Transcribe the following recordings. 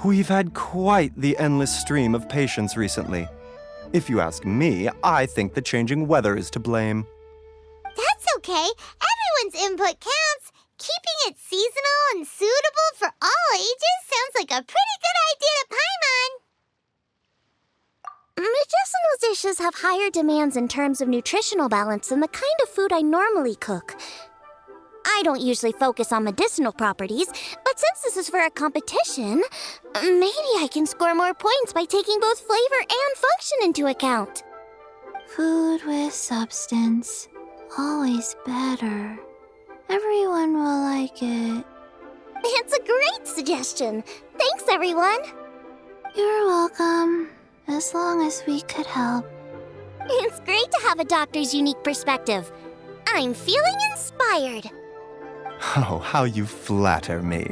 We've had quite the endless stream of patients recently. If you ask me, I think the changing weather is to blame. That's okay. Everyone's input counts. Keeping it seasonal and suitable for all ages sounds like a pretty good idea to Paimon. Medicinal dishes have higher demands in terms of nutritional balance than the kind of food I normally cook. I don't usually focus on medicinal properties, but since this is for a competition, maybe I can score more points by taking both flavor and function into account. Food with substance. Always better. Everyone will like it. It's a great suggestion. Thanks, everyone. You're welcome. As long as we could help. It's great to have a doctor's unique perspective. I'm feeling inspired. Oh, how you flatter me.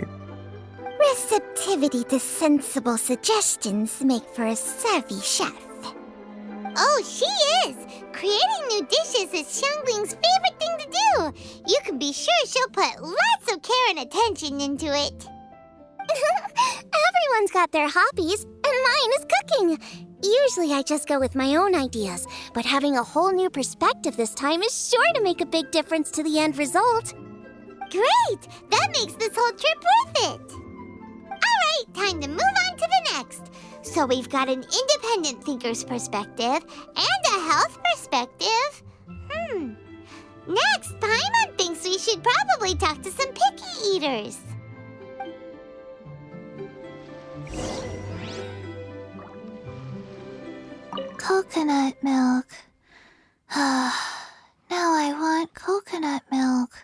Receptivity to sensible suggestions make for a savvy chef. Oh, she is! Creating new dishes is Xiangling's favorite thing to do. You can be sure she'll put lots of care and attention into it. Everyone's got their hobbies, and mine is cooking. Usually I just go with my own ideas, but having a whole new perspective this time is sure to make a big difference to the end result. Great! That makes this whole trip worth it. Alright, time to move on to the next. So we've got an independent thinker's perspective and a health perspective. Next, Paimon thinks we should probably talk to some picky eaters. Coconut milk. Now I want coconut milk.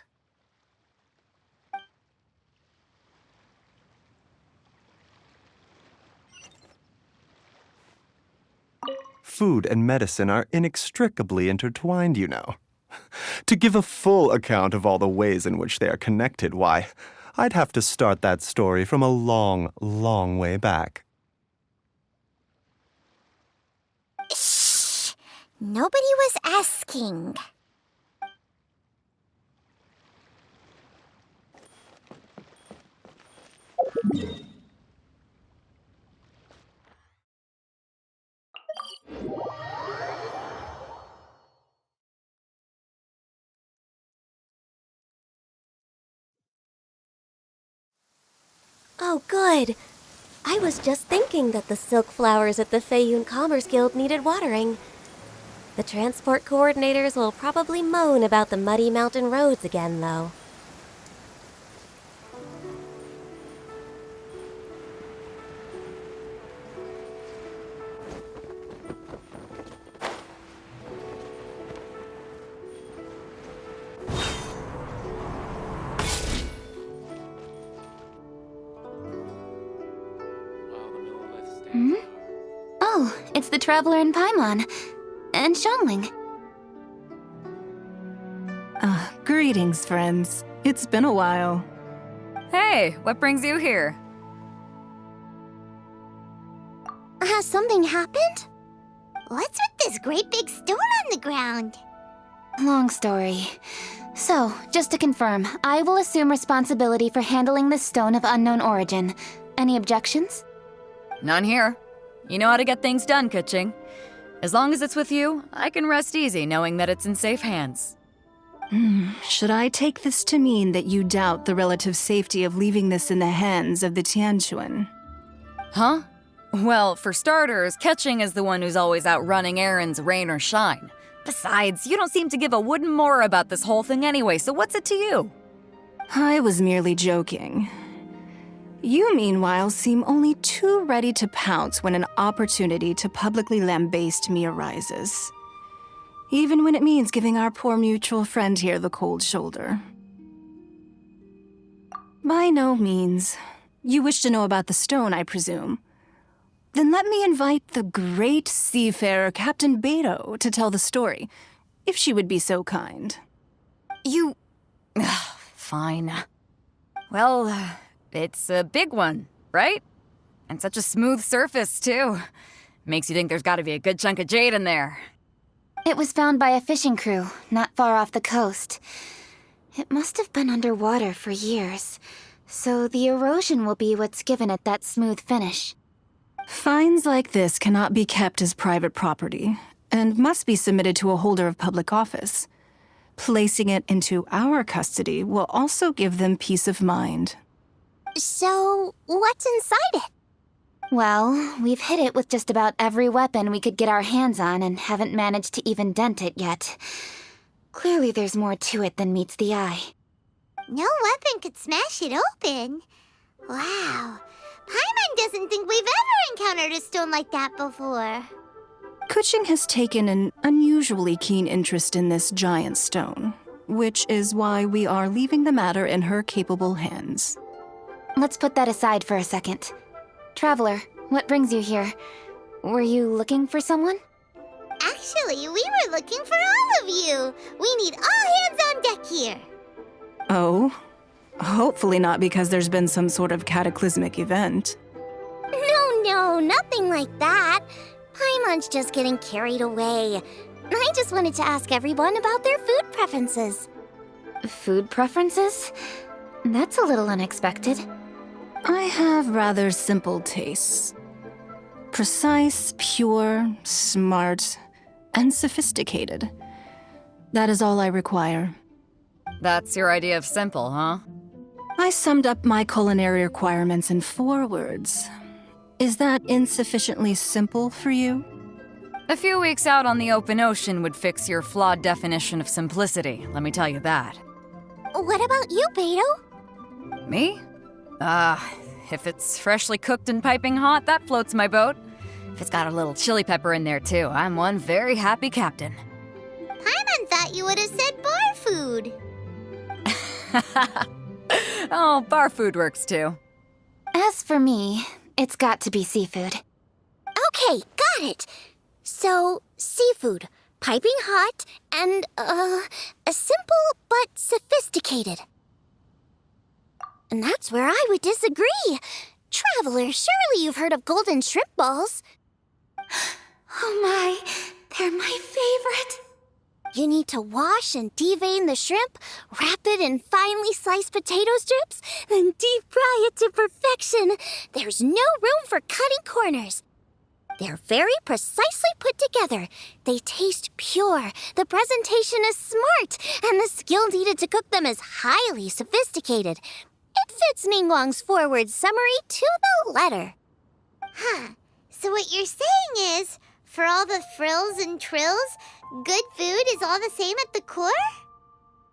Food and medicine are inextricably intertwined, you know. To give a full account of all the ways in which they are connected, why, I'd have to start that story from a long, long way back. Shh! Nobody was asking. Oh, good. I was just thinking that the silk flowers at the Feiyun Commerce Guild needed watering. The transport coordinators will probably moan about the muddy mountain roads again, though. Oh, it's the Traveler and Paimon. And Xiangling. Greetings, friends. It's been a while. Hey, what brings you here? Has something happened? What's with this great big stone on the ground? Long story. So, just to confirm, I will assume responsibility for handling this stone of unknown origin. Any objections? None here. You know how to get things done, Keqing. As long as it's with you, I can rest easy knowing that it's in safe hands. Should I take this to mean that you doubt the relative safety of leaving this in the hands of the Tianquan? Huh? Well, for starters, Keqing is the one who's always out running errands, rain or shine. Besides, you don't seem to give a wooden more about this whole thing anyway, so what's it to you? I was merely joking. You, meanwhile, seem only too ready to pounce when an opportunity to publicly lambaste me arises. Even when it means giving our poor mutual friend here the cold shoulder. By no means. You wish to know about the stone, I presume. Then let me invite the great seafarer Captain Beto to tell the story, if she would be so kind. You... Fine. Well, it's a big one, right? And such a smooth surface, too. Makes you think there's gotta be a good chunk of jade in there. It was found by a fishing crew, not far off the coast. It must have been underwater for years. So the erosion will be what's given it that smooth finish. Finds like this cannot be kept as private property, and must be submitted to a holder of public office. Placing it into our custody will also give them peace of mind. So, what's inside it? Well, we've hit it with just about every weapon we could get our hands on and haven't managed to even dent it yet. Clearly there's more to it than meets the eye. No weapon could smash it open. Wow. Paimon doesn't think we've ever encountered a stone like that before. Kuching has taken an unusually keen interest in this giant stone, which is why we are leaving the matter in her capable hands. Let's put that aside for a second. Traveler, what brings you here? Were you looking for someone? Actually, we were looking for all of you. We need all hands on deck here. Oh? Hopefully not because there's been some sort of cataclysmic event. No, nothing like that. Paimon's just getting carried away. I just wanted to ask everyone about their food preferences. Food preferences? That's a little unexpected. I have rather simple tastes. Precise, pure, smart, and sophisticated. That is all I require. That's your idea of simple, huh? I summed up my culinary requirements in 4 words. Is that insufficiently simple for you? A few weeks out on the open ocean would fix your flawed definition of simplicity, let me tell you that. What about you, Beto? Me? If it's freshly cooked and piping hot, that floats my boat. If it's got a little chili pepper in there too, I'm one very happy captain. Paimon thought you would have said bar food. Oh, bar food works too. As for me, it's got to be seafood. Okay, got it. So, seafood, piping hot, and, simple but sophisticated. And that's where I would disagree. Traveler, surely you've heard of golden shrimp balls. Oh my, they're my favorite. You need to wash and devein the shrimp, wrap it in finely sliced potato strips, then deep fry it to perfection. There's no room for cutting corners. They're very precisely put together. They taste pure, the presentation is smart, and the skill needed to cook them is highly sophisticated. It fits Ningguang's forward summary to the letter. Huh. So what you're saying is, for all the frills and trills, good food is all the same at the core?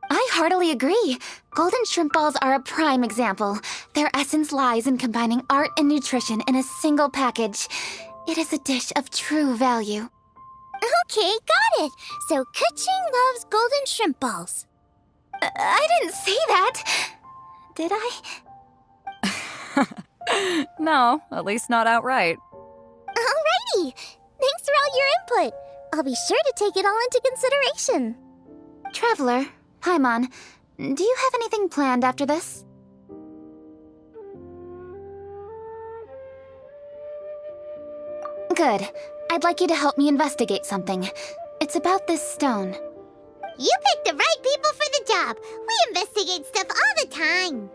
I heartily agree. Golden shrimp balls are a prime example. Their essence lies in combining art and nutrition in a single package. It is a dish of true value. Okay, got it. So Kuching loves golden shrimp balls. I didn't say that. Did I? No, at least not outright. Alrighty. Thanks for all your input. I'll be sure to take it all into consideration. Traveler, Paimon, do you have anything planned after this? Good. I'd like you to help me investigate something. It's about this stone. You picked the right people for the job. We investigate stuff all the time.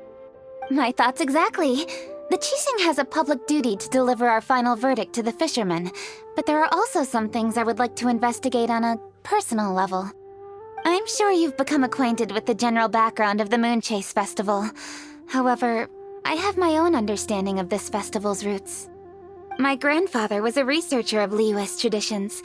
My thoughts exactly. The Qixing has a public duty to deliver our final verdict to the fishermen, but there are also some things I would like to investigate on a personal level. I'm sure you've become acquainted with the general background of the Moonchase Festival. However, I have my own understanding of this festival's roots. My grandfather was a researcher of Liyue's traditions.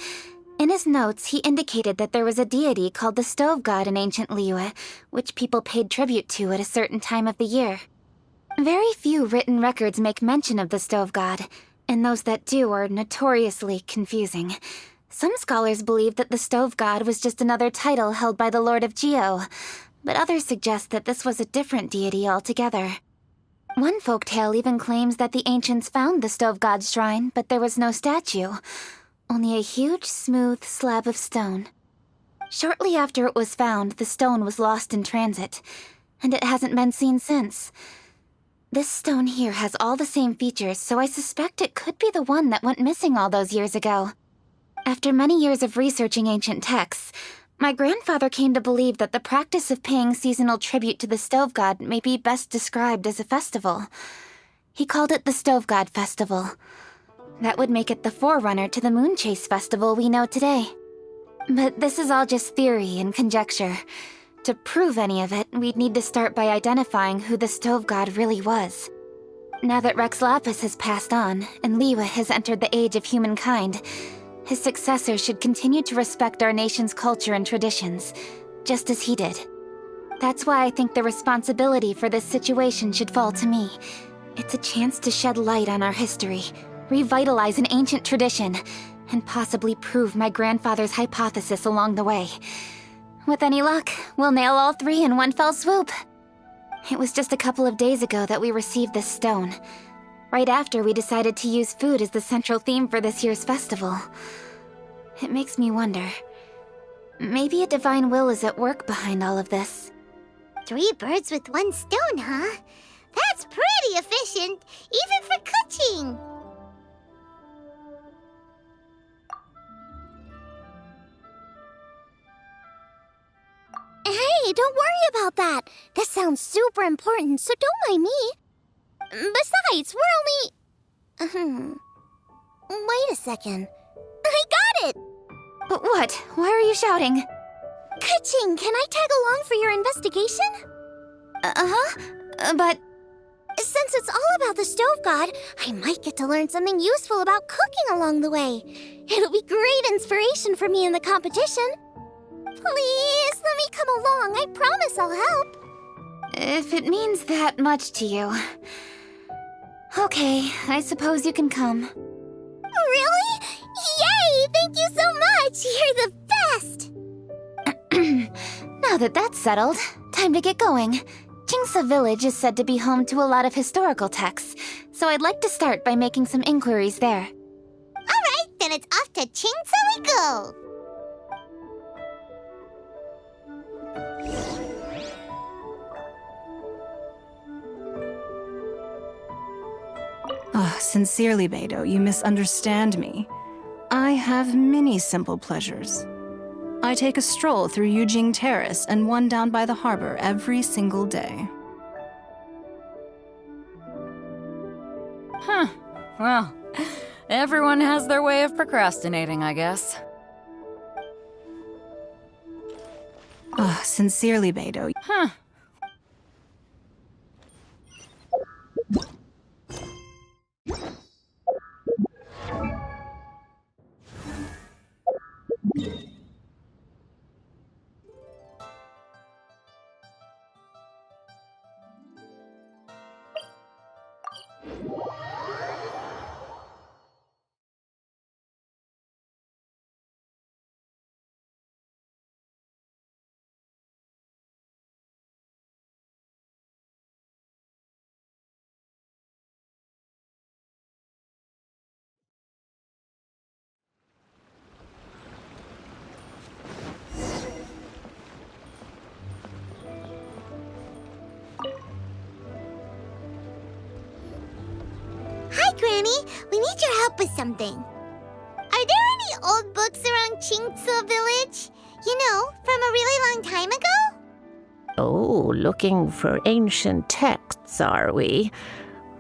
In his notes, he indicated that there was a deity called the Stove God in ancient Liyue, which people paid tribute to at a certain time of the year. Very few written records make mention of the Stove God, and those that do are notoriously confusing. Some scholars believe that the Stove God was just another title held by the Lord of Geo, but others suggest that this was a different deity altogether. One folktale even claims that the ancients found the Stove God's shrine, but there was no statue, only a huge, smooth slab of stone. Shortly after it was found, the stone was lost in transit, and it hasn't been seen since. This stone here has all the same features, so I suspect it could be the one that went missing all those years ago. After many years of researching ancient texts, My grandfather came to believe that the practice of paying seasonal tribute to the stove god may be best described as a festival. He called it the Stove God Festival. That would make it the forerunner to the Moonchase Festival we know today. But this is all just theory and conjecture. To prove any of it, we'd need to start by identifying who the stove god really was. Now that Rex Lapis has passed on, and Liwa has entered the age of humankind, his successors should continue to respect our nation's culture and traditions, just as he did. That's why I think the responsibility for this situation should fall to me. It's a chance to shed light on our history, revitalize an ancient tradition, and possibly prove my grandfather's hypothesis along the way. With any luck, we'll nail all three in one fell swoop. It was just a couple of days ago that we received this stone, right after we decided to use food as the central theme for this year's festival. It makes me wonder, maybe a divine will is at work behind all of this. 3 birds with 1 stone, huh? That's pretty efficient, even for cooking. Hey, don't worry about that. This sounds super important, so don't mind me. Besides, we're only... Wait a second. I got it! What? Why are you shouting? Ka-ching, can I tag along for your investigation? But... Since it's all about the stove god, I might get to learn something useful about cooking along the way. It'll be great inspiration for me in the competition. Please, let me come along. I promise I'll help. if it means that much to you... Okay, I suppose you can come. Really? Yay! Thank you so much! You're the best! Now that that's settled, time to get going. Jingsa Village is said to be home to a lot of historical texts, so I'd like to start by making some inquiries there. Alright, then it's off to Jingsa we go! Sincerely, Beidou, you misunderstand me. I have many simple pleasures. I take a stroll through Yujing Terrace and one down by the harbor every single day. Huh. Well, everyone has their way of procrastinating, I guess. Sincerely, Beidou. Huh. Hi, Granny. We need your help with something. Are there any old books around Jingsa Village? You know, from a really long time ago? Oh, looking for ancient texts, are we?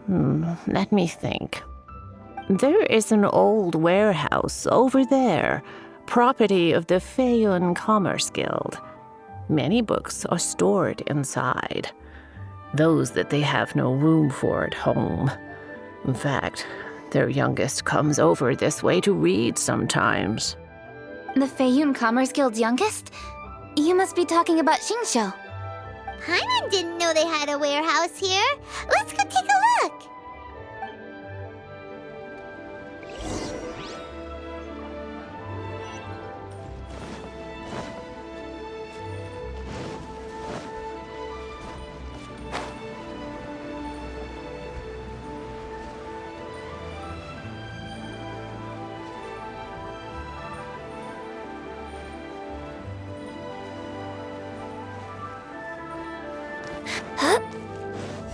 Let me think. There is an old warehouse over there, property of the Feiyun Commerce Guild. Many books are stored inside, those that they have no room for at home. In fact, their youngest comes over this way to read sometimes. The Feiyun Commerce Guild's youngest? You must be talking about Xingqiu. Paimon didn't know they had a warehouse here. Let's go take a look.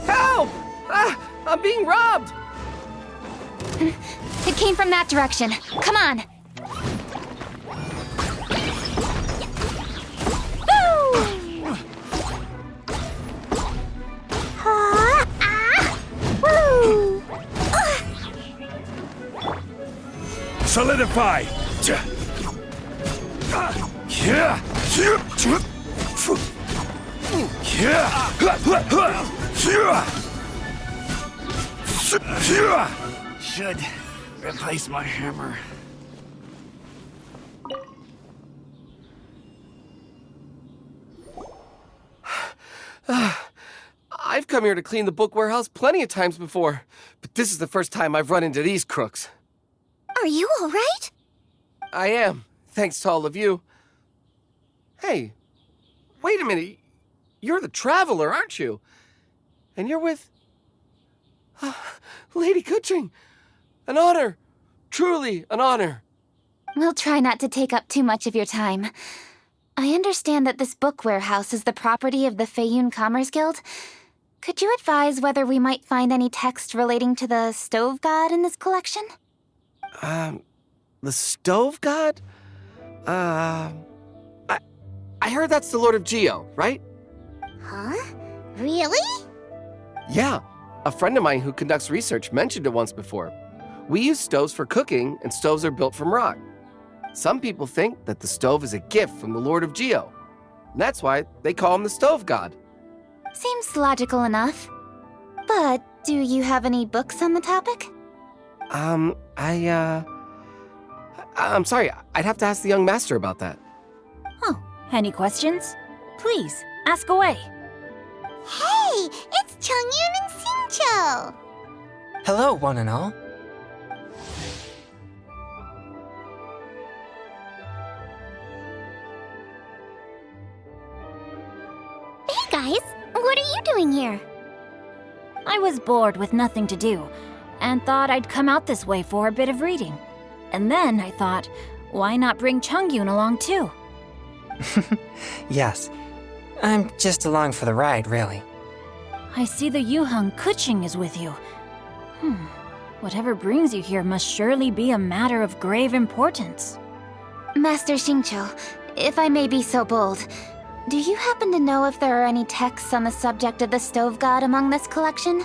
Help! I'm being robbed! It came from that direction. Come on! Solidify! Should replace my hammer. I've come here to clean the book warehouse plenty of times before, but this is the first time I've run into these crooks. Are you all right? I am, thanks to all of you. Hey, wait a minute. You're the Traveler, aren't you? And you're with... Lady Kuching. An honor. Truly an honor. We'll try not to take up too much of your time. I understand that this book warehouse is the property of the Feiyun Commerce Guild. Could you advise whether we might find any text relating to the Stove God in this collection? The Stove God? I heard that's the Lord of Geo, right? Huh? Really? Yeah. A friend of mine who conducts research mentioned it once before. We use stoves for cooking, and stoves are built from rock. Some people think that the stove is a gift from the Lord of Geo. And that's why they call him the Stove God. Seems logical enough. But do you have any books on the topic? I'm sorry, I'd have to ask the young master about that. Oh, any questions? Please, ask away. Hey, it's Chongyun and Xingqiu. Hello, one and all. Hey guys, what are you doing here? I was bored with nothing to do, and thought I'd come out this way for a bit of reading. And then I thought, why not bring Chongyun along too? Yes. I'm just along for the ride, really. I see the Yuheng Kuching is with you. Whatever brings you here must surely be a matter of grave importance. Master Xingqiu, if I may be so bold, do you happen to know if there are any texts on the subject of the Stove God among this collection?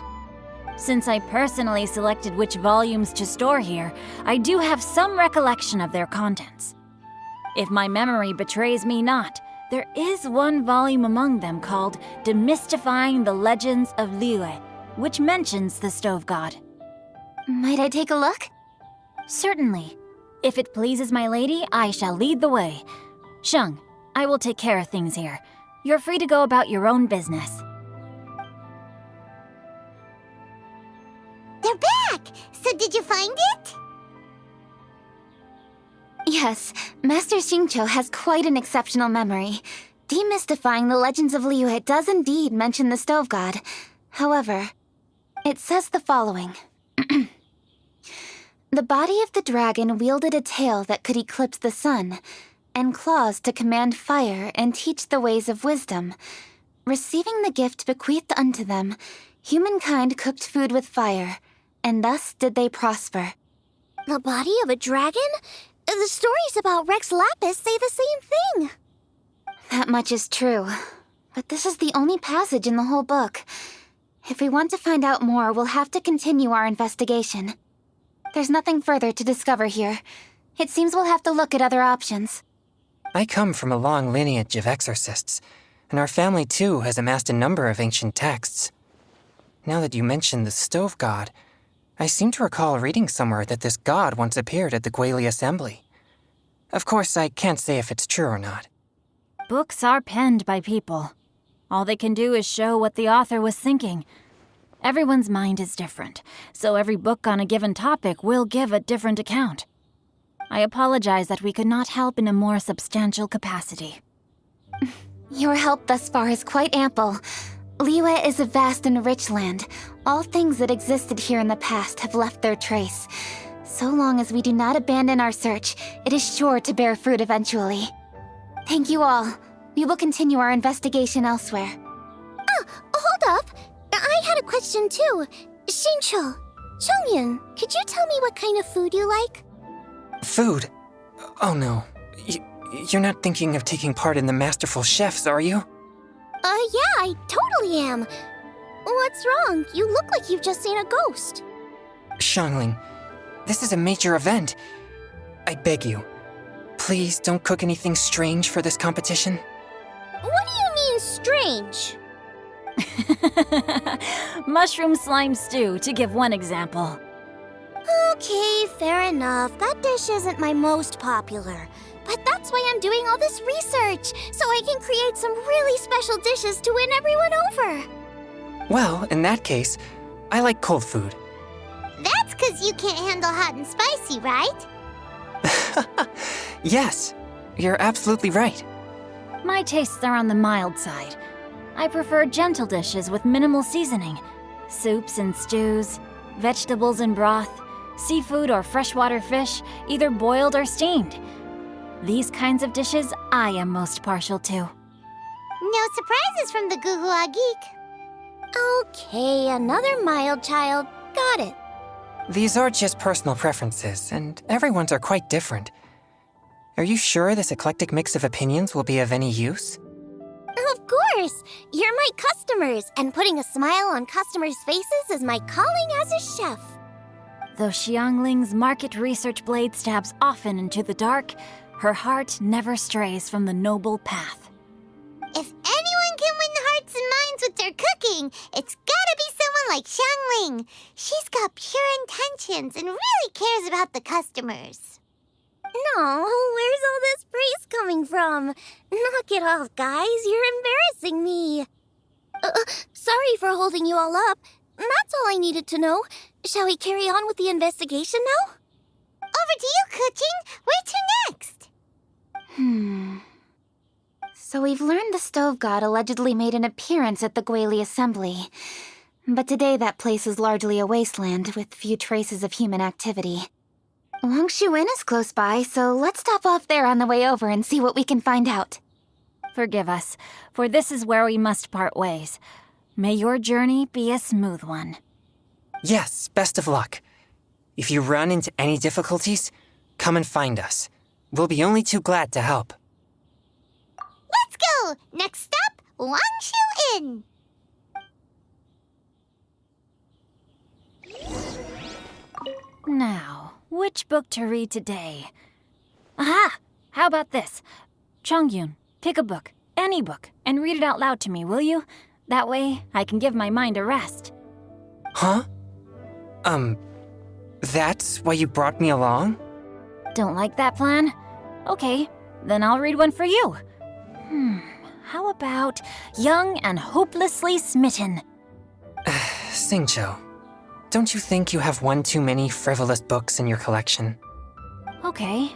Since I personally selected which volumes to store here, I do have some recollection of their contents. If my memory betrays me not, there is one volume among them called Demystifying the Legends of Liyue, which mentions the Stove God. Might I take a look? Certainly. If it pleases my lady, I shall lead the way. Sheng, I will take care of things here. You're free to go about your own business. They're back! So did you find it? Yes, Master Xingqiu has quite an exceptional memory. Demystifying the Legends of Liyue does indeed mention the Stove God. However, it says the following. The body of the dragon wielded a tail that could eclipse the sun, and claws to command fire and teach the ways of wisdom. Receiving the gift bequeathed unto them, humankind cooked food with fire, and thus did they prosper. The body of a dragon? The stories about Rex Lapis say the same thing. That much is true, but this is the only passage in the whole book. If we want to find out more, we'll have to continue our investigation. There's nothing further to discover here. It seems we'll have to look at other options. I come from a long lineage of exorcists, and our family too has amassed a number of ancient texts. Now that you mention the Stove God, I seem to recall reading somewhere that this god once appeared at the Guili Assembly. Of course, I can't say if it's true or not. Books are penned by people. All they can do is show what the author was thinking. Everyone's mind is different, so every book on a given topic will give a different account. I apologize that we could not help in a more substantial capacity. Your help thus far is quite ample. Liyue is a vast and rich land. All things that existed here in the past have left their trace. So long as we do not abandon our search, it is sure to bear fruit eventually. Thank you all. We will continue our investigation elsewhere. Oh, hold up. I had a question too. Xingqiu, Chongyun, could you tell me what kind of food you like? Food? Oh no. You're not thinking of taking part in the Masterful Chefs, are you? Yeah, I totally am. What's wrong? You look like you've just seen a ghost. Shangling, this is a major event. I beg you, please don't cook anything strange for this competition. What do you mean, strange? Mushroom slime stew, to give one example. Okay, fair enough. That dish isn't my most popular. But that's why I'm doing all this research, so I can create some really special dishes to win everyone over. Well, in that case, I like cold food. That's because you can't handle hot and spicy, right? Yes, you're absolutely right. My tastes are on the mild side. I prefer gentle dishes with minimal seasoning. Soups and stews, vegetables and broth, seafood or freshwater fish, either boiled or steamed. These kinds of dishes I am most partial to. No surprises from the Guhua Geek. Okay, another mild child. Got it. These are just personal preferences, and everyone's are quite different. Are you sure this eclectic mix of opinions will be of any use? Of course! You're my customers, and putting a smile on customers' faces is my calling as a chef. Though Xiangling's market research blade stabs often into the dark, her heart never strays from the noble path. If anyone can win hearts and minds with their cooking, it's gotta be someone like Xiangling. She's got pure intentions and really cares about the customers. No, where's all this praise coming from? Knock it off, guys. You're embarrassing me. Sorry for holding you all up. That's all I needed to know. Shall we carry on with the investigation now? Over to you, Kuching. Where to next? So we've learned the Stove God allegedly made an appearance at the Guili Assembly. But today that place is largely a wasteland with few traces of human activity. Wangshu Inn is close by, so let's stop off there on the way over and see what we can find out. Forgive us, for this is where we must part ways. May your journey be a smooth one. Yes, best of luck. If you run into any difficulties, come and find us. We'll be only too glad to help. Let's go! Next stop, Wangshu Inn. Now, which book to read today? Aha! How about this? Chongyun, pick a book, any book, and read it out loud to me, will you? That way, I can give my mind a rest. Huh? That's why you brought me along? Don't like that plan? Okay, then I'll read one for you. How about Young and Hopelessly Smitten? Xingqiu, don't you think you have one too many frivolous books in your collection? Okay.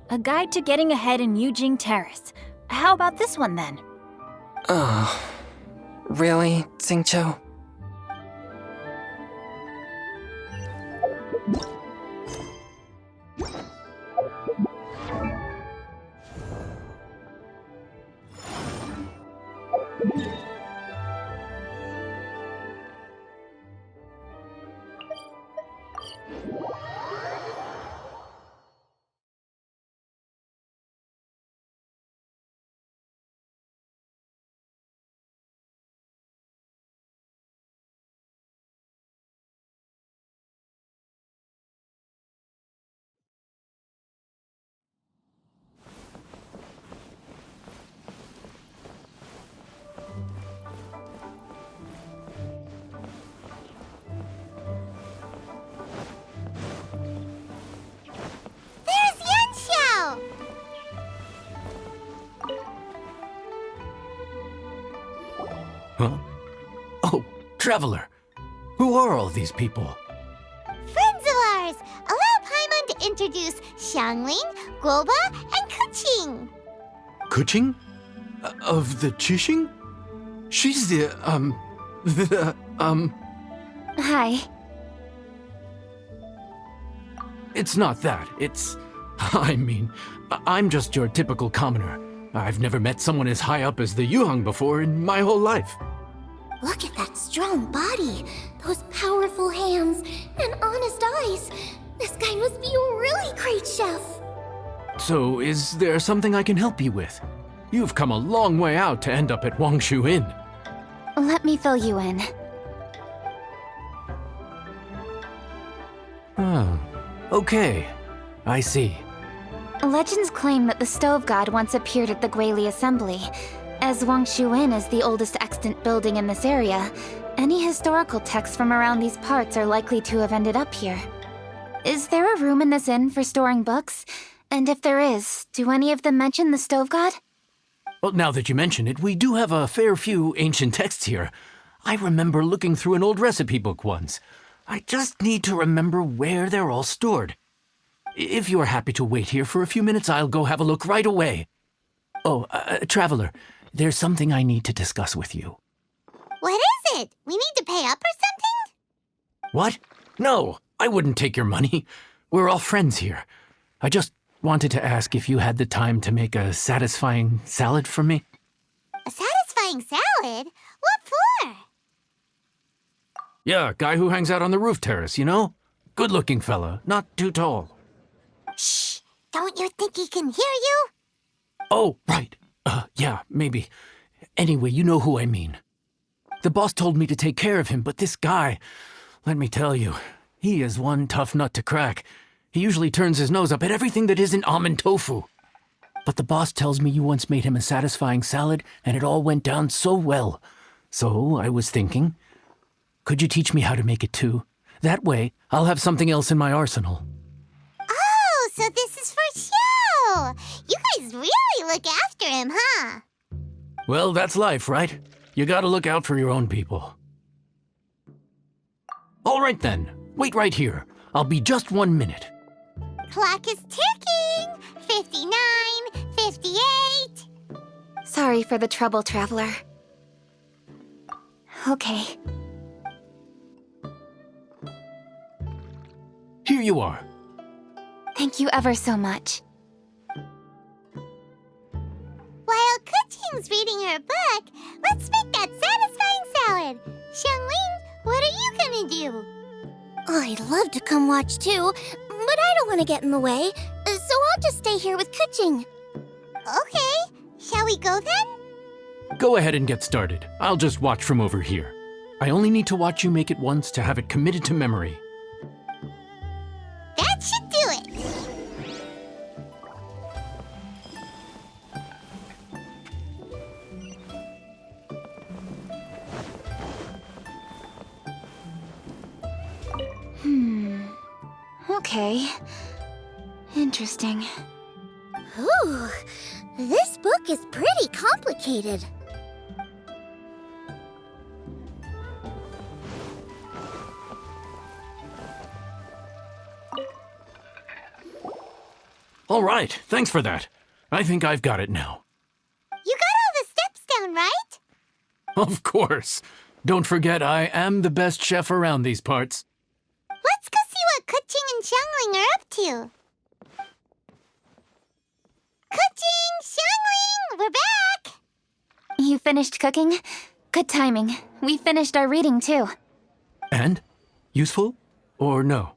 A Guide to Getting Ahead in Yujing Terrace. How about this one then? Oh, really, Xingqiu? Huh? Oh, Traveler. Who are all these people? Friends of ours! Allow Paimon to introduce Xiangling, Guoba, and Kuching. Kuching? Of the Chishing? She's Hi. It's not that. I'm just your typical commoner. I've never met someone as high up as the Yuhang before in my whole life. Look at that strong body, those powerful hands, and honest eyes. This guy must be a really great chef. So, is there something I can help you with? You've come a long way out to end up at Wangshu Inn. Let me fill you in. Oh, okay. I see. Legends claim that the stove god once appeared at the Guili Assembly. As Wangshu Inn is the oldest extant building in this area, any historical texts from around these parts are likely to have ended up here. Is there a room in this inn for storing books? And if there is, do any of them mention the stove god? Well, now that you mention it, we do have a fair few ancient texts here. I remember looking through an old recipe book once. I just need to remember where they're all stored. If you are happy to wait here for a few minutes, I'll go have a look right away. Oh, Traveler, there's something I need to discuss with you. What is it? We need to pay up or something? What? No, I wouldn't take your money. We're all friends here. I just wanted to ask if you had the time to make a satisfying salad for me. A satisfying salad? What for? Yeah, guy who hangs out on the roof terrace, you know? Good-looking fella, not too tall. Shh! Don't you think he can hear you? Oh, right. Yeah, maybe. Anyway, you know who I mean. The boss told me to take care of him, but this guy, let me tell you, he is one tough nut to crack. He usually turns his nose up at everything that isn't almond tofu. But the boss tells me you once made him a satisfying salad, and it all went down so well. So I was thinking, could you teach me how to make it too? That way, I'll have something else in my arsenal. Oh, so this is for show! You guys really look after him, huh? Well, that's life, right? You gotta look out for your own people. All right then, wait right here. I'll be just 1 minute. Clock is ticking! 59, 58... Sorry for the trouble, Traveler. Okay. Here you are. Thank you ever so much. While Kuching's reading her book, let's make that satisfying salad. Xiangling, what are you gonna do? I'd love to come watch too, but I don't want to get in the way, so I'll just stay here with Kuching. Okay, shall we go then? Go ahead and get started. I'll just watch from over here. I only need to watch you make it once to have it committed to memory. That should do it. Okay. Interesting. Ooh, this book is pretty complicated. All right, thanks for that. I think I've got it now. You got all the steps down, right? Of course. Don't forget, I am the best chef around these parts. Let's go see what Kuching and Xiangling are up to. Kuching, Xiangling, we're back! You finished cooking? Good timing. We finished our reading too. And? Useful? Or no?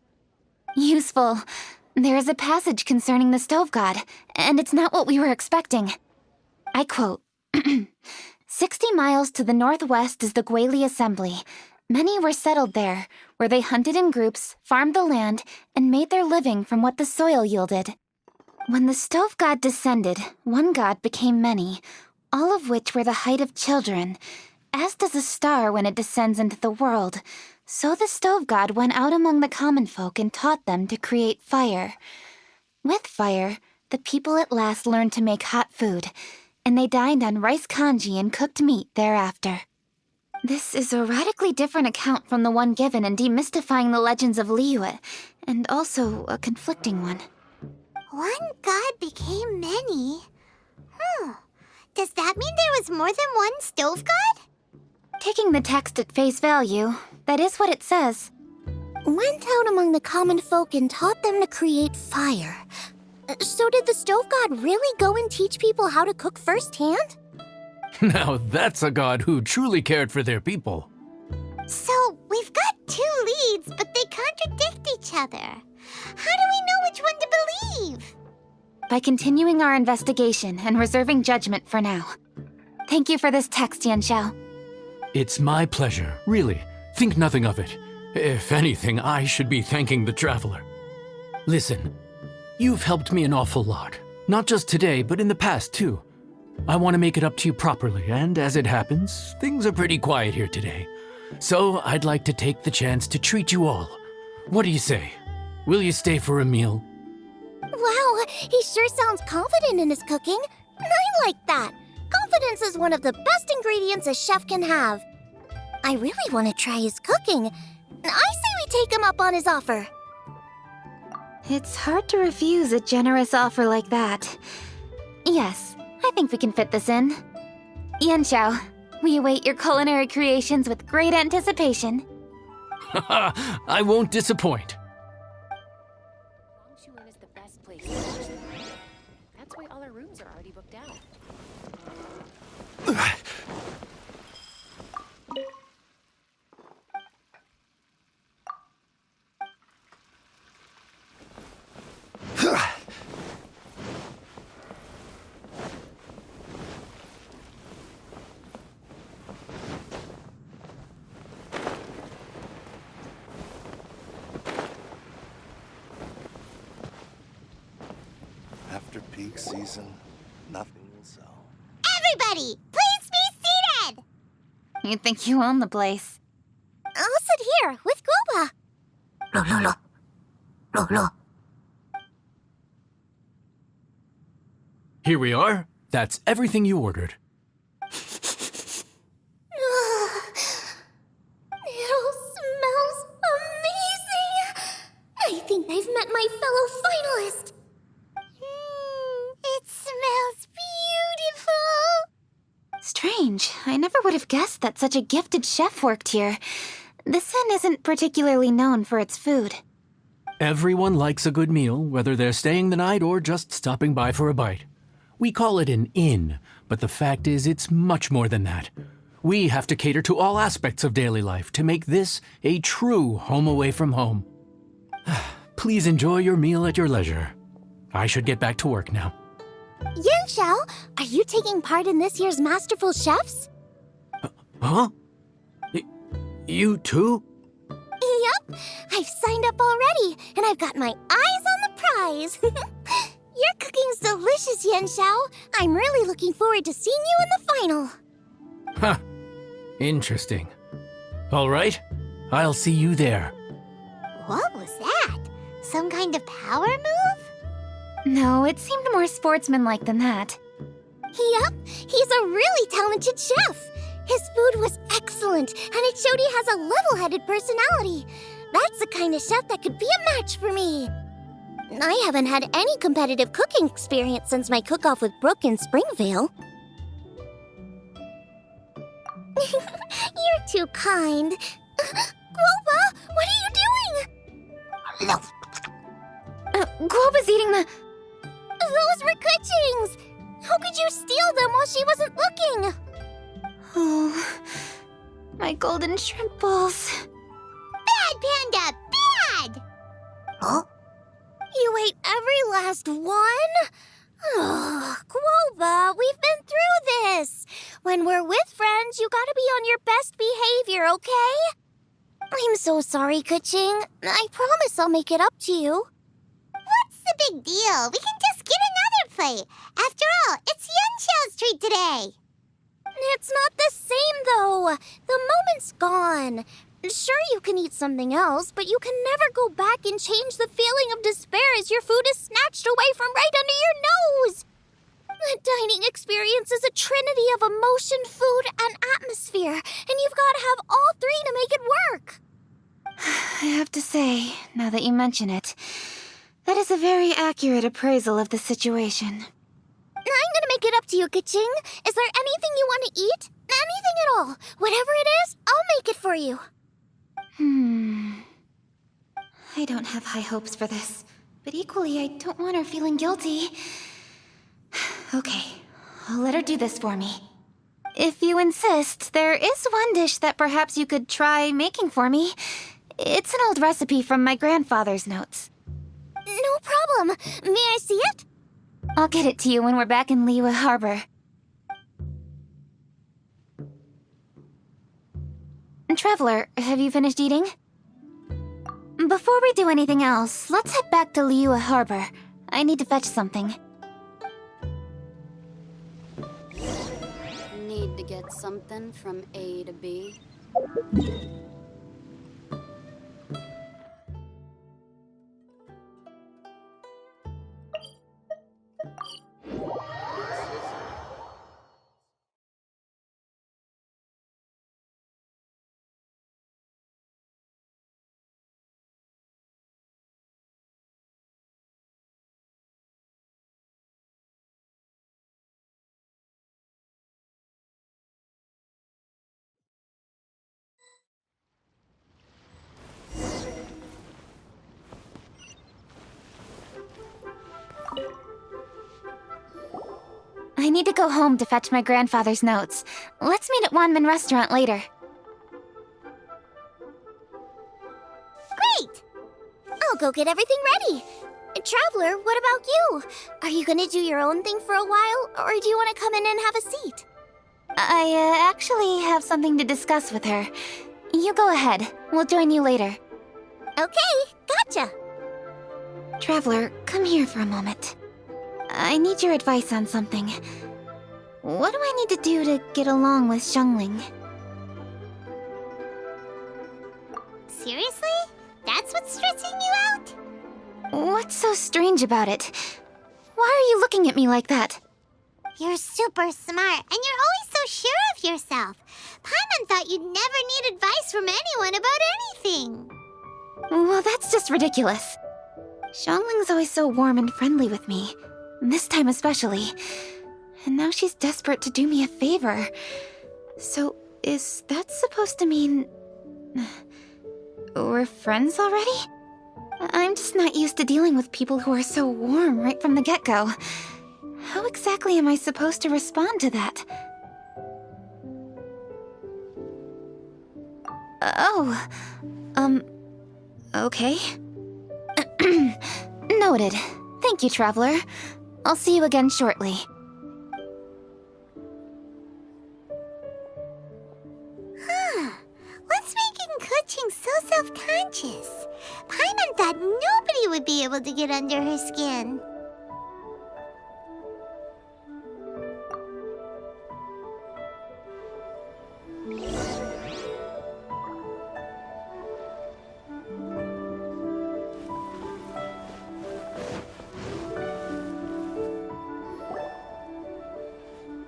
Useful. There is a passage concerning the stove god, and it's not what we were expecting. I quote, 60 miles to the northwest is the Guili Assembly. Many were settled there, where they hunted in groups, farmed the land, and made their living from what the soil yielded. When the stove god descended, one god became many, all of which were the height of children. As does a star when it descends into the world, so the stove god went out among the common folk and taught them to create fire. With fire, the people at last learned to make hot food, and they dined on rice congee and cooked meat thereafter. This is a radically different account from the one given in Demystifying the Legends of Liyue, and also a conflicting one. One god became many? Does that mean there was more than one stove god? Taking the text at face value, that is what it says. Went out among the common folk and taught them to create fire. So did the stove god really go and teach people how to cook firsthand? Now that's a god who truly cared for their people. So, we've got two leads, but they contradict each other. How do we know which one to believe? By continuing our investigation and reserving judgment for now. Thank you for this text, Yanxiao. It's my pleasure, really. Think nothing of it. If anything, I should be thanking the traveler. Listen, You've helped me an awful lot. Not just today, but in the past, too. I want to make it up to you properly, and as it happens, things are pretty quiet here today. So I'd like to take the chance to treat you all. What do you say? Will you stay for a meal? Wow, he sure sounds confident in his cooking. I like that. Confidence is one of the best ingredients a chef can have. I really want to try his cooking. I say we take him up on his offer. It's hard to refuse a generous offer like that. Yes, I think we can fit this in. Yanxiao, we await your culinary creations with great anticipation. I won't disappoint. Is the best place. That's why all our rooms are already booked out. After peak season, nothing will sell. Everybody, please be seated! You think you own the place. I'll sit here with Guoba. Here we are. That's everything you ordered. It all smells amazing. I think I've met my fellow finalist. It smells beautiful. Strange. I never would have guessed that such a gifted chef worked here. This inn isn't particularly known for its food. Everyone likes a good meal, whether they're staying the night or just stopping by for a bite. We call it an inn, but the fact is it's much more than that. We have to cater to all aspects of daily life to make this a true home away from home. Please enjoy your meal at your leisure. I should get back to work now. Yanxiao, are you taking part in this year's Masterful Chefs? Huh? You too? Yup, I've signed up already, and I've got my eyes on the prize. Your cooking's delicious, Yanxiao. I'm really looking forward to seeing you in the final. Huh. Interesting. All right, I'll see you there. What was that? Some kind of power move? No, it seemed more sportsmanlike than that. Yup, he's a really talented chef. His food was excellent, and it showed he has a level-headed personality. That's the kind of chef that could be a match for me. I haven't had any competitive cooking experience since my cook-off with Brooke in Springvale. You're too kind. Guoba, what are you doing? Guoba's eating the... Those were Kuching's! How could you steal them while she wasn't looking? Oh, my golden shrimp balls. Bad, Panda, bad! Huh? You ate every last one? Oh, Guoba, we've been through this. When we're with friends, you gotta be on your best behavior, okay? I'm so sorry, Kuching. I promise I'll make it up to you. What's the big deal? We can just get another plate. After all, it's Yanxiao's treat today. It's not the same, though. The moment's gone. Sure, you can eat something else, but you can never go back and change the feeling of despair as your food is snatched away from right under your nose. The dining experience is a trinity of emotion, food, and atmosphere, and you've got to have all three to make it work. I have to say, now that you mention it, that is a very accurate appraisal of the situation. I'm gonna make it up to you, Kuching. Is there anything you want to eat? Anything at all. Whatever it is, I'll make it for you. I don't have high hopes for this, but equally I don't want her feeling guilty. Okay, I'll let her do this for me. If you insist, there is one dish that perhaps you could try making for me. It's an old recipe from my grandfather's notes. No problem. May I see it? I'll get it to you when we're back in Liyue Harbor. Traveler, have you finished eating? Before we do anything else, let's head back to Liyue Harbor. I need to fetch something. Need to get something from A to B. I need to go home to fetch my grandfather's notes. Let's meet at Wanman Restaurant later. Great! I'll go get everything ready. Traveler, what about you? Are you gonna do your own thing for a while, or do you want to come in and have a seat? I actually have something to discuss with her. You go ahead. We'll join you later. Okay, gotcha. Traveler, come here for a moment. I need your advice on something. What do I need to do to get along with Xiangling? Seriously? That's what's stressing you out? What's so strange about it? Why are you looking at me like that? You're super smart, and you're always so sure of yourself. Paimon thought you'd never need advice from anyone about anything. Well, that's just ridiculous. Xiangling's always so warm and friendly with me. This time especially. And now she's desperate to do me a favor. So, is that supposed to mean... we're friends already? I'm just not used to dealing with people who are so warm right from the get-go. How exactly am I supposed to respond to that? Okay. Noted. Thank you, Traveler. I'll see you again shortly. What's making Kuching so self-conscious? Paimon thought nobody would be able to get under her skin.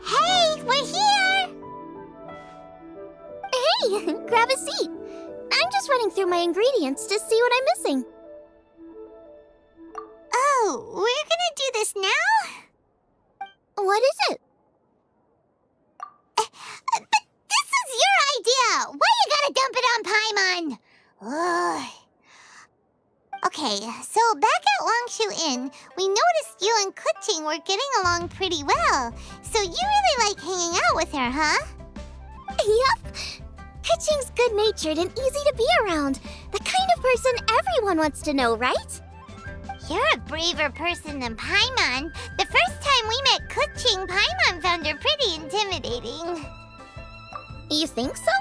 Hey, we're here! Hey, grab a seat. I'm just running through my ingredients to see what I'm missing. Oh, we're gonna do this now? What is it? But this is your idea! Why you gotta dump it on Paimon? Ugh. Okay, so back at Longshu Inn, we noticed you and Kuching were getting along pretty well. So you really like hanging out with her, huh? Yep. Kuching's good-natured and easy to be around. The kind of person everyone wants to know, right? You're a braver person than Paimon. The first time we met Kuching, Paimon found her pretty intimidating. You think so?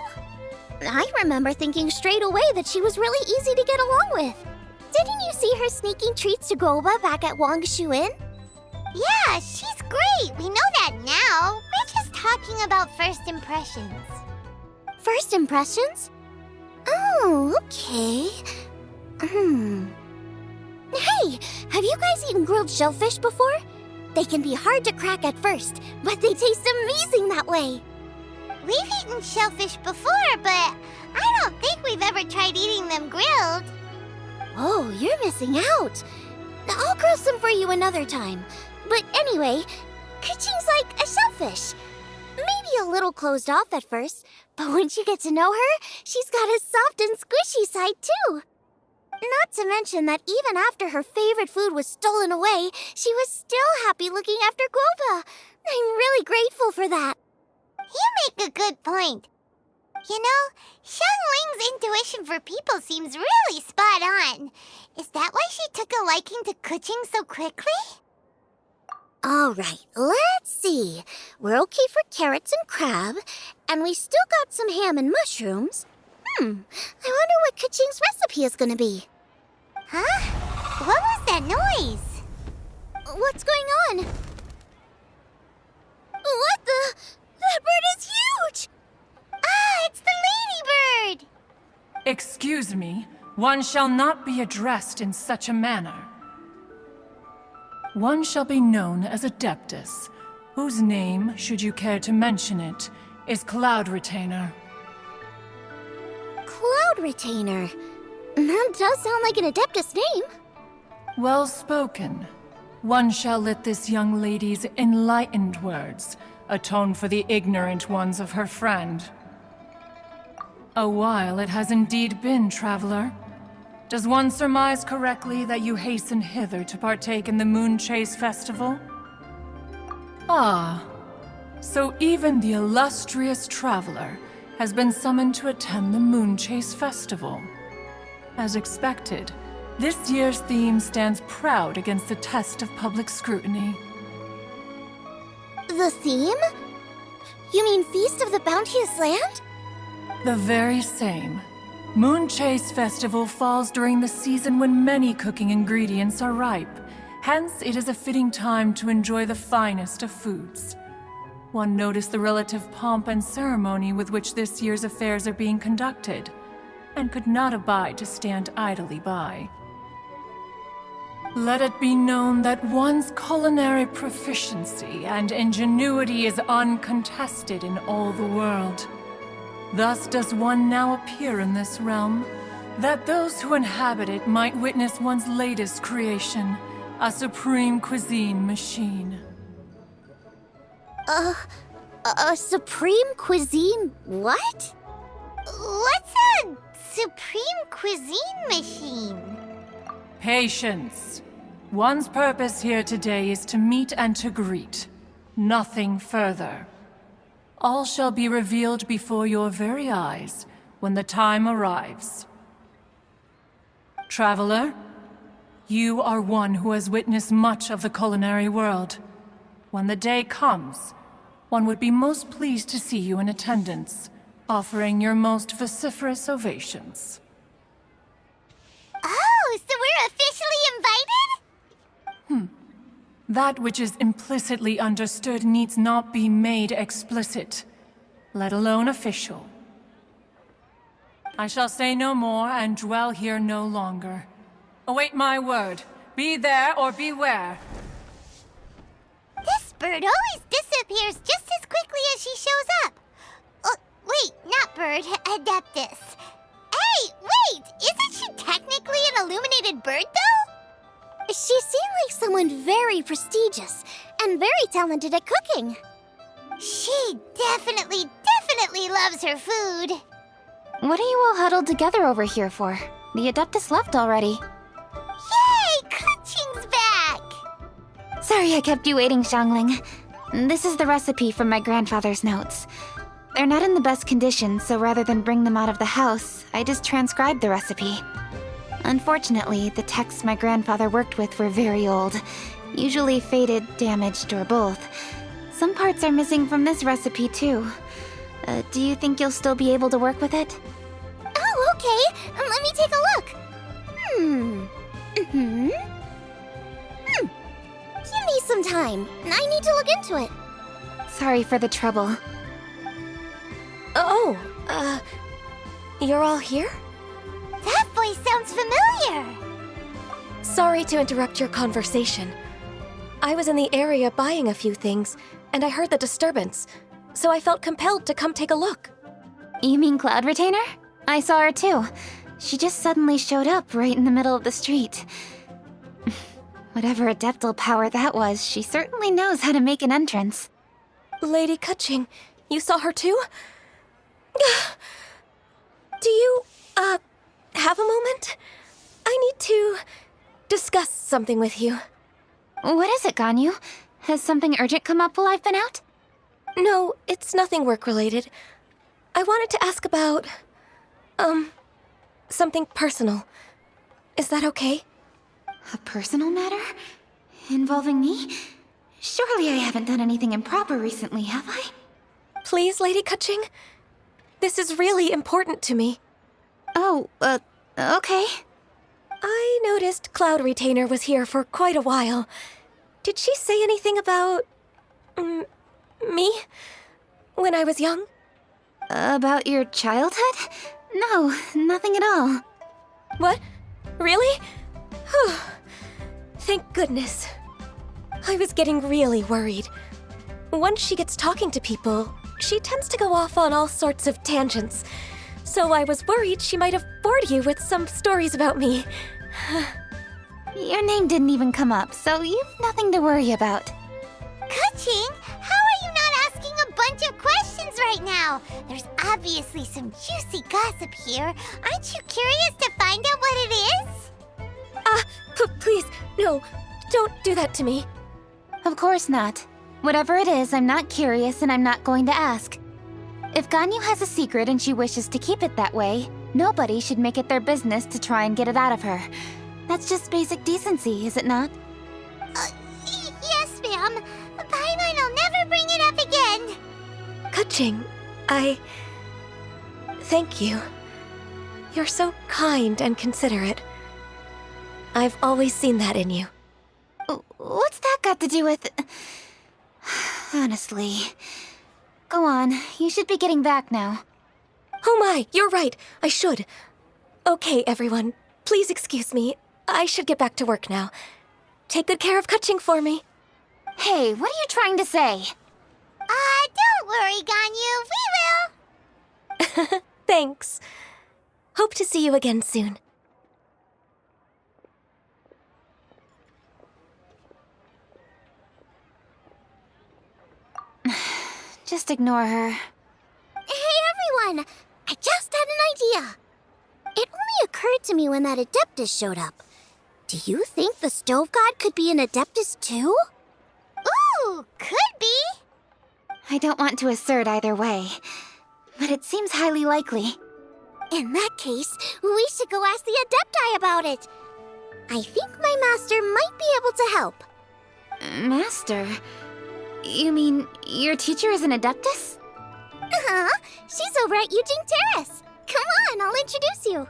I remember thinking straight away that she was really easy to get along with. Didn't you see her sneaking treats to Groba back at Wangshu Inn? Yeah, she's great. We know that now. We're just talking about first impressions. First impressions? Oh, okay. Hey, have you guys eaten grilled shellfish before? They can be hard to crack at first, but they taste amazing that way. We've eaten shellfish before, but I don't think we've ever tried eating them grilled. Oh, you're missing out. I'll grill some for you another time. But anyway, Kuching's like a shellfish. Maybe a little closed off at first, but once you get to know her, she's got a soft and squishy side too. Not to mention that even after her favorite food was stolen away, she was still happy looking after Groba. I'm really grateful for that. You make a good point. You know, Xiangling's intuition for people seems really spot on. Is that why she took a liking to Kuching so quickly? All right, let's see. We're okay for carrots and crab, and we still got some ham and mushrooms. I wonder what Kuching's recipe is gonna be. Huh? What was that noise? What's going on? What the? That bird is huge! Ah, it's the ladybird! Excuse me, one shall not be addressed in such a manner. One shall be known as Adeptus, whose name, should you care to mention it, is Cloud Retainer. Cloud Retainer. That does sound like an Adeptus name. Well spoken. One shall let this young lady's enlightened words atone for the ignorant ones of her friend. A while it has indeed been, traveler. Does one surmise correctly that you hasten hither to partake in the Moonchase Festival? Ah, so even the illustrious traveler has been summoned to attend the Moonchase Festival. As expected, this year's theme stands proud against the test of public scrutiny. The theme? You mean Feast of the Bounteous Land? The very same. Moonchase Festival falls during the season when many cooking ingredients are ripe. Hence, it is a fitting time to enjoy the finest of foods. One noticed the relative pomp and ceremony with which this year's affairs are being conducted, and could not abide to stand idly by. Let it be known that one's culinary proficiency and ingenuity is uncontested in all the world. Thus does one now appear in this realm, that those who inhabit it might witness one's latest creation, a supreme cuisine machine. A supreme cuisine what? What's a supreme cuisine machine? Patience. One's purpose here today is to meet and to greet. Nothing further. All shall be revealed before your very eyes when the time arrives. Traveler, you are one who has witnessed much of the culinary world. When the day comes, one would be most pleased to see you in attendance, offering your most vociferous ovations. Oh, so we're officially invited? That which is implicitly understood needs not be made explicit, let alone official. I shall say no more and dwell here no longer. Await my word. Be there or beware. This bird always disappears just as quickly as she shows up. Wait, not bird, Adeptus. Hey, wait! Isn't she technically an illuminated bird, though? She seemed like someone very prestigious and very talented at cooking. She definitely loves her food. What are you all huddled together over here for? The Adeptus left already. Yay! Kuching's back! Sorry I kept you waiting, Xiangling. This is the recipe from my grandfather's notes. They're not in the best condition, so rather than bring them out of the house, I just transcribed the recipe. Unfortunately, the texts my grandfather worked with were very old, usually faded, damaged, or both. Some parts are missing from this recipe, too. Do you think you'll still be able to work with it? Oh, okay. Let me take a look. Give me some time. I need to look into it. Sorry for the trouble. You're all here? That voice sounds familiar. Sorry to interrupt your conversation. I was in the area buying a few things, and I heard the disturbance, so I felt compelled to come take a look. You mean Cloud Retainer? I saw her too. She just suddenly showed up right in the middle of the street. Whatever adeptal power that was, she certainly knows how to make an entrance. Lady Kuching, you saw her too? Do you, have a moment? I need to discuss something with you. What is it, Ganyu? Has something urgent come up while I've been out? No, it's nothing work-related. I wanted to ask about, something personal. Is that okay? A personal matter? Involving me? Surely I haven't done anything improper recently, have I? Please, Lady Kuching? This is really important to me. Oh, okay. I noticed Cloud Retainer was here for quite a while. Did she say anything about... me? When I was young? About your childhood? No, nothing at all. What? Really? Whew. Thank goodness. I was getting really worried. Once she gets talking to people, she tends to go off on all sorts of tangents. So I was worried she might have bored you with some stories about me. Your name didn't even come up, so you've nothing to worry about. Ka-ching, how are you not asking a bunch of questions right now? There's obviously some juicy gossip here. Aren't you curious to find out what it is? Please, no, don't do that to me. Of course not. Whatever it is, I'm not curious and I'm not going to ask. If Ganyu has a secret and she wishes to keep it that way, nobody should make it their business to try and get it out of her. That's just basic decency, is it not? Yes, ma'am. Paimon will never bring it up again. Ka-ching, thank you. You're so kind and considerate. I've always seen that in you. What's that got to do with... Honestly. Go on, you should be getting back now. Oh my, you're right, I should. Okay, everyone, please excuse me. I should get back to work now. Take good care of Ka-ching for me. Hey, what are you trying to say? Don't worry, Ganyu, we will. Thanks. Hope to see you again soon. Just ignore her. Hey, everyone! I just had an idea. It only occurred to me when that Adeptus showed up. Do you think the Stove God could be an Adeptus too? Ooh, could be. I don't want to assert either way, but it seems highly likely. In that case, we should go ask the Adepti about it. I think my master might be able to help. Master? You mean your teacher is an Adeptus? Uh-huh. She's over at Yujing Terrace. Come on, I'll introduce you.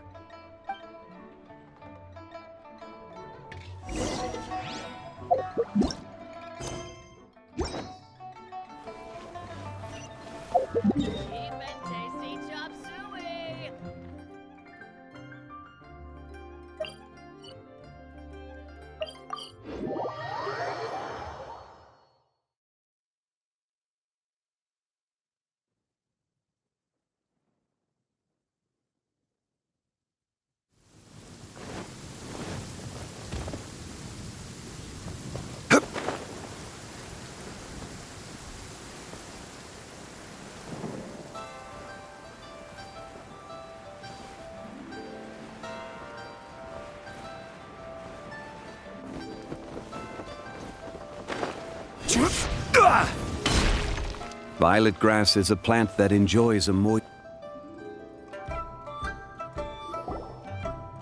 Violet grass is a plant that enjoys a moist...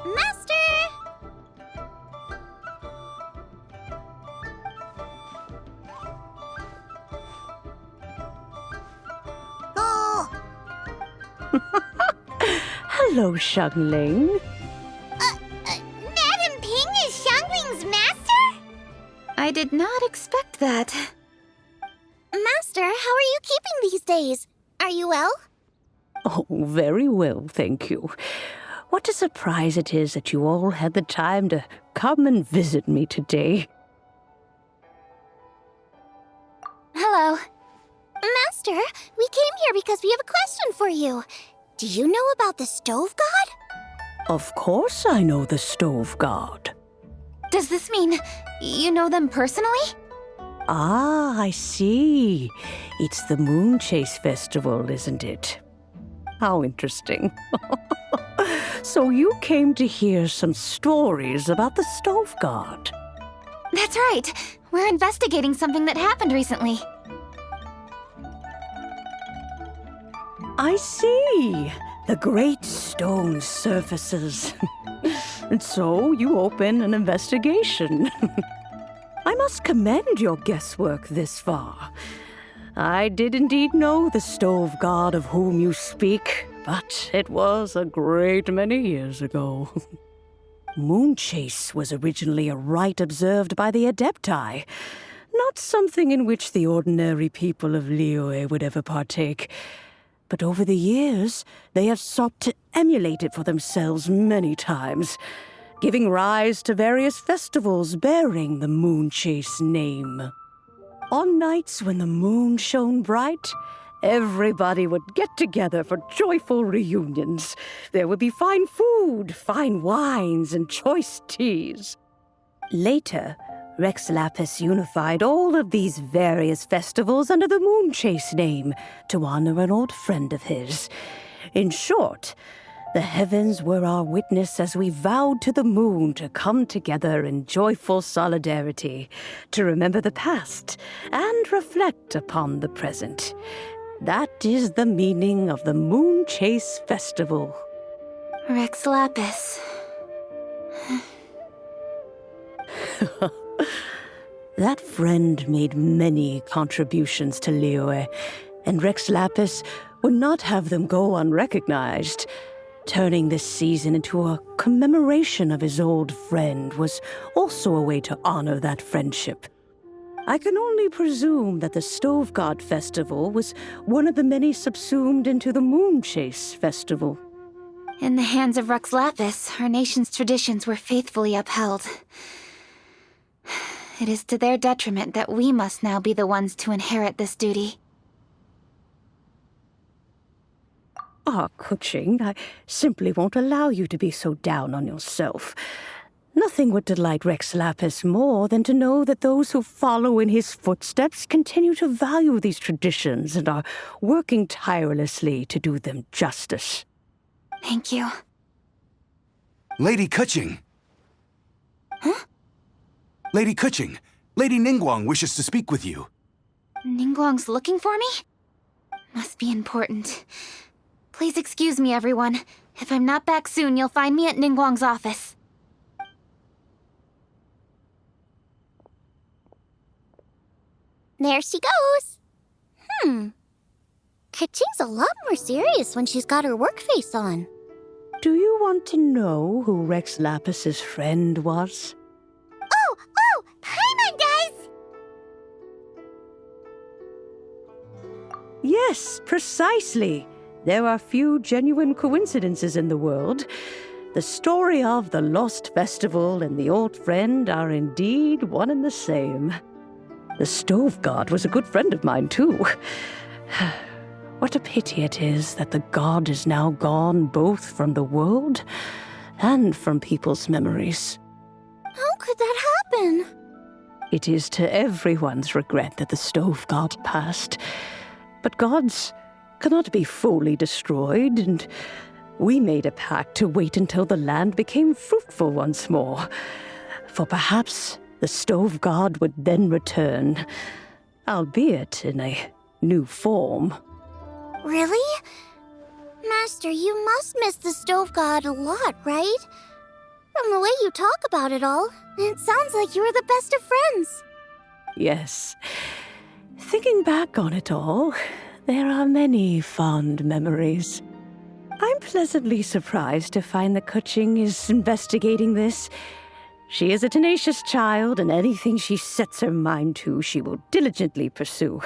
Master! Oh! Hello, Xiangling. Madam Ping is Xiangling's master? I did not expect that. Master, how are you keeping these days? Are you well? Oh, very well, thank you. What a surprise it is that you all had the time to come and visit me today. Hello. Master, we came here because we have a question for you. Do you know about the Stove God? Of course I know the Stove God. Does this mean you know them personally? Ah, I see. It's the Moonchase Festival, isn't it? How interesting. So you came to hear some stories about the Stove God. That's right. We're investigating something that happened recently. I see. The great stone surfaces. And so you open an investigation. I must commend your guesswork this far. I did indeed know the Stove God of whom you speak, but it was a great many years ago. Moonchase was originally a rite observed by the Adepti, not something in which the ordinary people of Liyue would ever partake. But over the years, they have sought to emulate it for themselves many times, giving rise to various festivals bearing the Moonchase name. On nights when the moon shone bright, everybody would get together for joyful reunions. There would be fine food, fine wines, and choice teas. Later, Rex Lapis unified all of these various festivals under the Moonchase name to honor an old friend of his. In short, the heavens were our witness as we vowed to the moon to come together in joyful solidarity, to remember the past and reflect upon the present. That is the meaning of the Moonchase Festival. Rex Lapis. That friend made many contributions to Liyue, and Rex Lapis would not have them go unrecognized. Turning this season into a commemoration of his old friend was also a way to honor that friendship. I can only presume that the Stove God Festival was one of the many subsumed into the Moonchase Festival. In the hands of Rex Lapis, our nation's traditions were faithfully upheld. It is to their detriment that we must now be the ones to inherit this duty. Kuching, I simply won't allow you to be so down on yourself. Nothing would delight Rex Lapis more than to know that those who follow in his footsteps continue to value these traditions and are working tirelessly to do them justice. Thank you. Lady Kuching! Huh? Lady Kuching, Lady Ningguang wishes to speak with you. Ningguang's looking for me? Must be important. Please excuse me, everyone. If I'm not back soon, you'll find me at Ningguang's office. There she goes. Kuching's a lot more serious when she's got her work face on. Do you want to know who Rex Lapis's friend was? Oh, Paimon does! Yes, precisely. There are few genuine coincidences in the world. The story of the Lost Festival and the old friend are indeed one and the same. The Stove God was a good friend of mine, too. What a pity it is that the god is now gone both from the world and from people's memories. How could that happen? It is to everyone's regret that the Stove God passed. But gods cannot be fully destroyed, and we made a pact to wait until the land became fruitful once more. For perhaps the Stove God would then return, albeit in a new form. Really? Master, you must miss the Stove God a lot, right? From the way you talk about it all, it sounds like you were the best of friends. Yes. Thinking back on it all, there are many fond memories. I'm pleasantly surprised to find that Kuching is investigating this. She is a tenacious child, and anything she sets her mind to, she will diligently pursue.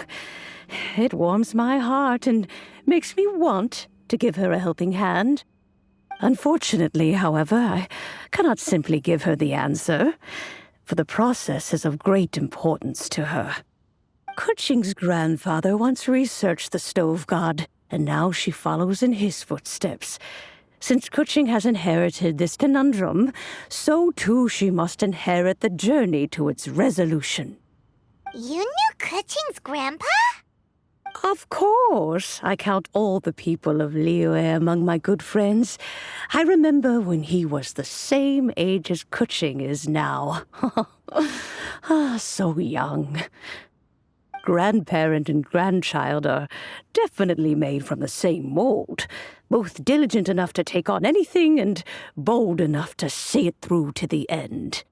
It warms my heart and makes me want to give her a helping hand. Unfortunately, however, I cannot simply give her the answer, for the process is of great importance to her. Kuching's grandfather once researched the Stove God, and now she follows in his footsteps. Since Kuching has inherited this conundrum, so too she must inherit the journey to its resolution. You knew Kuching's grandpa? Of course. I count all the people of Liyue among my good friends. I remember when he was the same age as Kuching is now. So young. Grandparent and grandchild are definitely made from the same mold, both diligent enough to take on anything and bold enough to see it through to the end.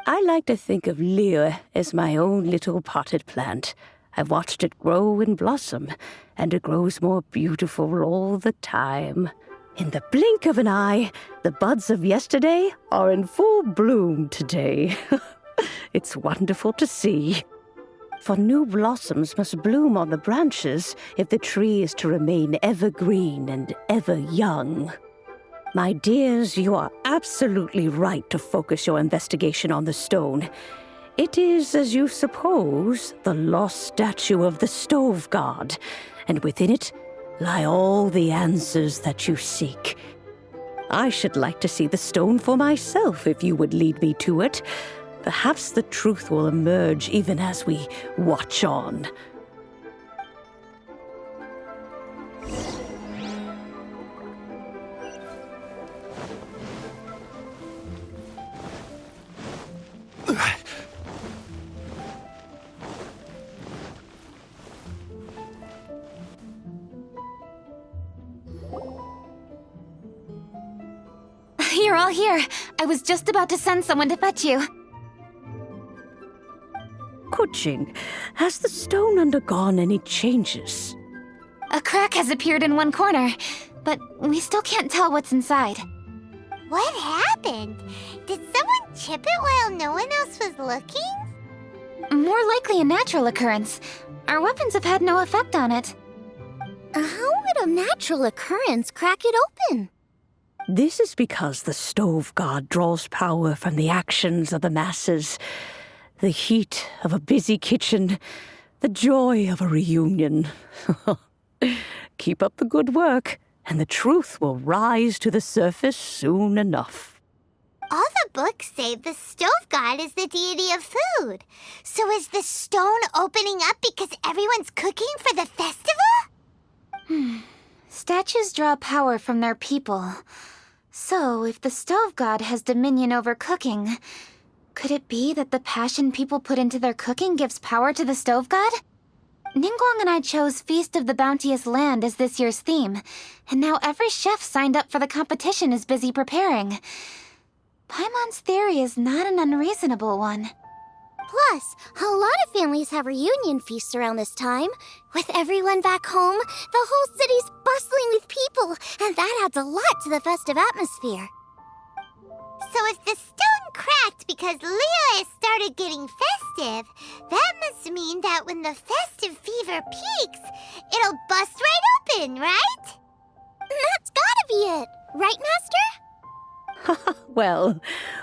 I like to think of Liyue as my own little potted plant. I've watched it grow and blossom, and it grows more beautiful all the time. In the blink of an eye, the buds of yesterday are in full bloom today. It's wonderful to see. For new blossoms must bloom on the branches if the tree is to remain evergreen and ever young. My dears, you are absolutely right to focus your investigation on the stone. It is, as you suppose, the lost statue of the Stove God, and within it lie all the answers that you seek. I should like to see the stone for myself if you would lead me to it. Perhaps the truth will emerge even as we watch on. You're all here. I was just about to send someone to fetch you. Kuching, has the stone undergone any changes? A crack has appeared in one corner, but we still can't tell what's inside. What happened? Did someone chip it while no one else was looking? More likely a natural occurrence. Our weapons have had no effect on it. How would a natural occurrence crack it open? This is because the Stove God draws power from the actions of the masses. The heat of a busy kitchen, the joy of a reunion. Keep up the good work, and the truth will rise to the surface soon enough. All the books say the Stove God is the deity of food. So is the stone opening up because everyone's cooking for the festival? Statues draw power from their people. So, if the Stove God has dominion over cooking, could it be that the passion people put into their cooking gives power to the Stove God? Ningguang and I chose Feast of the Bounteous Land as this year's theme, and now every chef signed up for the competition is busy preparing. Paimon's theory is not an unreasonable one. Plus, a lot of families have reunion feasts around this time. With everyone back home, the whole city's bustling with people, and that adds a lot to the festive atmosphere. So if the stone cracked because Leo has started getting festive, that must mean that when the Festive Fever peaks, it'll bust right open, right? That's gotta be it, right, Master? Well,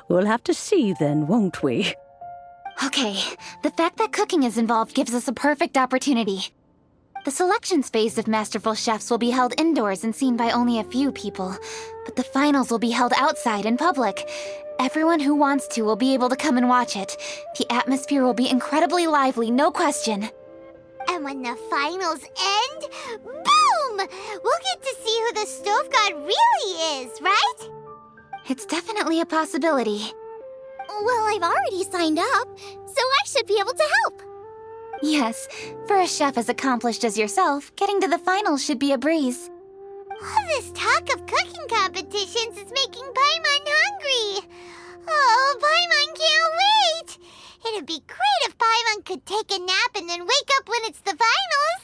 we'll have to see then, won't we? Okay, the fact that cooking is involved gives us a perfect opportunity. The selections phase of Masterful Chefs will be held indoors and seen by only a few people, but the finals will be held outside in public. Everyone who wants to will be able to come and watch it. The atmosphere will be incredibly lively, no question. And when the finals end, boom! We'll get to see who the Stove God really is, right? It's definitely a possibility. Well, I've already signed up, so I should be able to help. Yes, for a chef as accomplished as yourself, getting to the finals should be a breeze. All this talk of cooking competitions is making Paimon hungry. Oh, Paimon can't wait! It'd be great if Paimon could take a nap and then wake up when it's the finals.